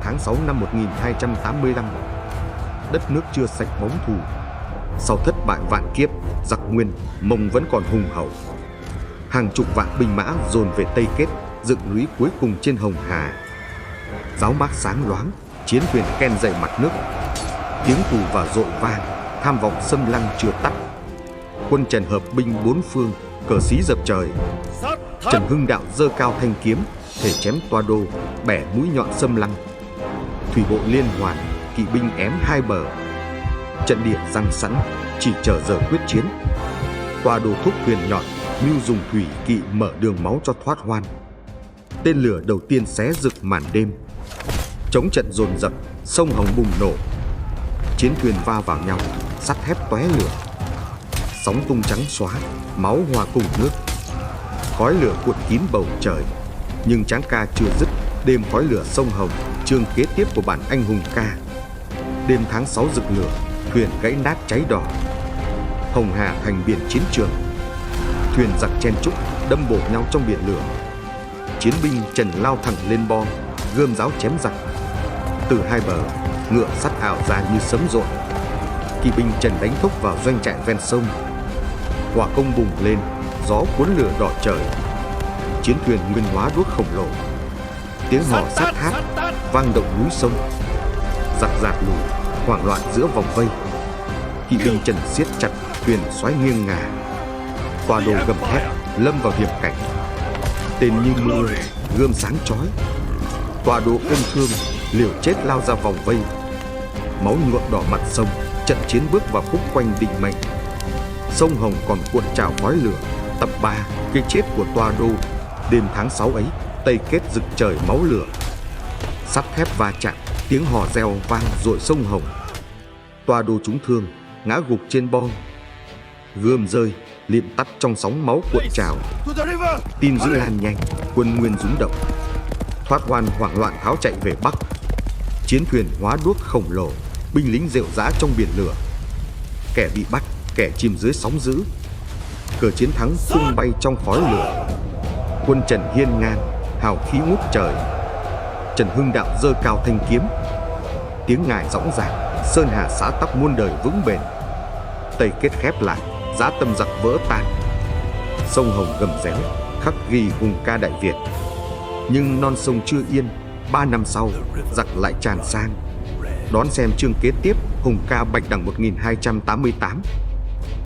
tháng 6 năm 1285. Đất nước chưa sạch bóng thù. Sau thất bại vạn kiếp, giặc Nguyên, Mông vẫn còn hùng hậu. Hàng chục vạn binh mã dồn về Tây Kết, dựng lũy cuối cùng trên Hồng Hà. Giáo mác sáng loáng, chiến thuyền ken dậy mặt nước. Tiếng tù và dội vang, tham vọng xâm lăng chưa tắt. Quân Trần hợp binh bốn phương, cờ xí dập trời. Trần Hưng Đạo giơ cao thanh kiếm, thể chém Toa Đô, bẻ mũi nhọn xâm lăng. Thủy bộ liên hoàn, kỵ binh ém hai bờ. Trận địa giăng sẵn, chỉ chờ giờ quyết chiến. Toa Đô thúc thuyền nhọn, mưu dùng thủy kỵ mở đường máu cho thoát hoan. Tên lửa đầu tiên xé rực màn đêm. Chống trận dồn dập, sông Hồng bùng nổ. Chiến thuyền va vào nhau, sắt thép tóe lửa. Sóng tung trắng xóa, máu hòa cùng nước. Khói lửa cuộn kín bầu trời. Nhưng tráng ca chưa dứt, đêm khói lửa sông Hồng, chương kế tiếp của bản anh hùng ca. Đêm tháng 6 rực lửa, thuyền gãy nát cháy đỏ. Hồng Hà thành biển chiến trường. Thuyền giặc chen trúc, đâm bổ nhau trong biển lửa. Chiến binh Trần lao thẳng lên bo, gươm giáo chém giặc. Từ hai bờ, ngựa sắt ảo ra như sấm rội. Kỵ binh Trần đánh thốc vào doanh trại ven sông. Hỏa công bùng lên, gió cuốn lửa đỏ trời. Chiến thuyền nguyên hóa đuốc khổng lồ. Tiếng hò sát hát vang động núi sông. Giặc giạt lùi, hoảng loạn giữa vòng vây. Kỵ binh Trần siết chặt, thuyền xoáy nghiêng ngả. Toa Đô gầm thét, lâm vào hiểm cảnh. Tên như mưa, gươm sáng chói. Toa Đô ôm thương, liều chết lao ra vòng vây. Máu nhuộm đỏ mặt sông, trận chiến bước vào khúc quanh định mệnh. Sông Hồng còn cuộn trào khói lửa. Tập 3, cái chết của Toa Đô. Đêm tháng 6 ấy, Tây Kết rực trời máu lửa. Sắt thép va chạm, tiếng hò reo vang dội sông Hồng. Toa Đô trúng thương, ngã gục trên bo. Gươm rơi, liệm tắt trong sóng máu cuộn trào. Tin dữ lan nhanh, quân Nguyên rúng động. Thoát hoan hoảng loạn tháo chạy về Bắc. Chiến thuyền hóa đuốc khổng lồ, binh lính rệu rã trong biển lửa. Kẻ bị bắt, kẻ chìm dưới sóng dữ. Cờ chiến thắng tung bay trong khói lửa. Quân Trần hiên ngang, hào khí ngút trời. Trần Hưng Đạo giơ cao thanh kiếm. Tiếng ngài dõng dạc, sơn hà xã tắc muôn đời vững bền. Tây Kết khép lại, dã tâm giặc vỡ tan. Sông Hồng gầm réo, khắc ghi hùng ca Đại Việt. Nhưng non sông chưa yên, 3 năm sau, giặc lại tràn sang. Đón xem chương kế tiếp, hùng ca Bạch Đằng 1288.